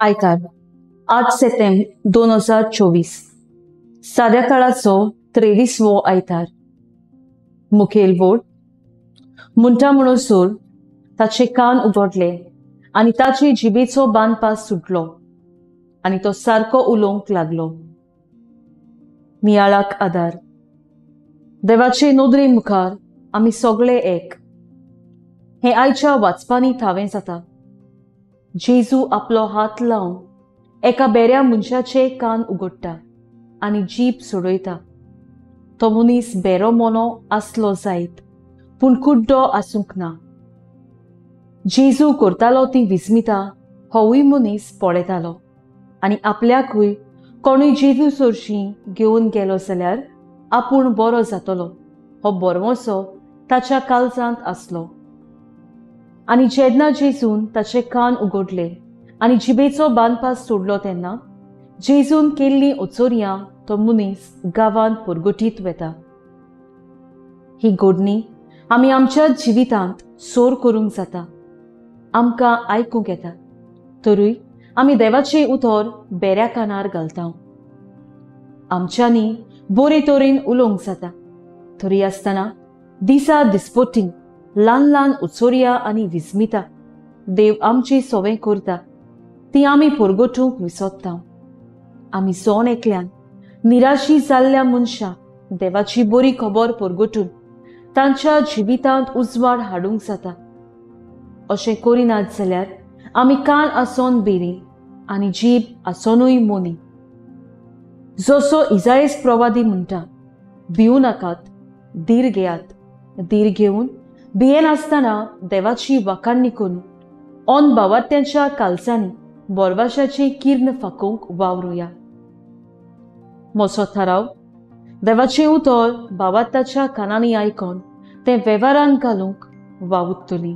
आयतार 8 सप्टेंबर 2024 साद्या काळाचो 23वो आयतार। मुखेल वोट म्हणटा म्हणसर ताचे कान उगडले आनी ताची जिबेचो बांदपास सुटलो आनी तो सारको उलोवंक लागलो। नियाळाक आदार। देवाचे नोदरे मुखार आमी सगळे एक। हे आयच्या वाचपांनी थावें जाता। जेजू आपलो हात लावन एका बेऱ्या मनशाचे कान उगडटा आनी जीब सोडयता। तो मनीस बेरो मोनो आसलो जायत पूण कुड्डो आसूंक ना। जेजू करतालो ती विस्मिता होवूय मनीस पळयतालो आनी आपल्याकूय कोणूय जेजू सोरशीं घेवन गेलो जाल्यार आपूण बरो जातलो हो बोरमोसो ताच्या काळजांत आसलो। आनी जेन्ना जेजून ताचे कान उगडले आनी जिबेचो बांदपास सोडलो तेन्ना जेजून केल्लीं ओचोरयां तो मनीस गांवांत पुरगुटीत वेता। ही घडणी आमी आमच्या जिवितांत सोर करूंक जाता। आमकां आयकूंक येता तरूय आमी देवाचें उतर बेऱ्या कानार घालता। आमच्यांनी बरे तरेन उलोवंक जाता तरी आसतना दिसा दिसपट्टी ल्हान ल्हान ओचोरयां आनी विस्मिता देव आमची सवय करता ती आमी परगटूंक विसरता। आमी सोन एकल्यान निराशी जाल्ल्या मनशांक देवाची बरी खबर परगटून तांच्या जिवितांत उजवाड हाडूंक जाता। अशें करिनात जाल्यार आमी कान आसोन बेरी आनी जीब आसोनूय मोनी। जसो इसायेस प्रवादी म्हणटा, भिवू नाकात, धीर घेयात, धीर घेवन भियेनासतना देवाची वाखाणणी करून ओन भावार्थ्यांच्या काळजांनी बोरवाशाची किर्ण फाकोवंक वावरुया। म्हजो थाराव, देवाचें उतर भावार्थाच्या कानांनी आयकोन तें वेव्हारांत घालूंक वावुरतलीं।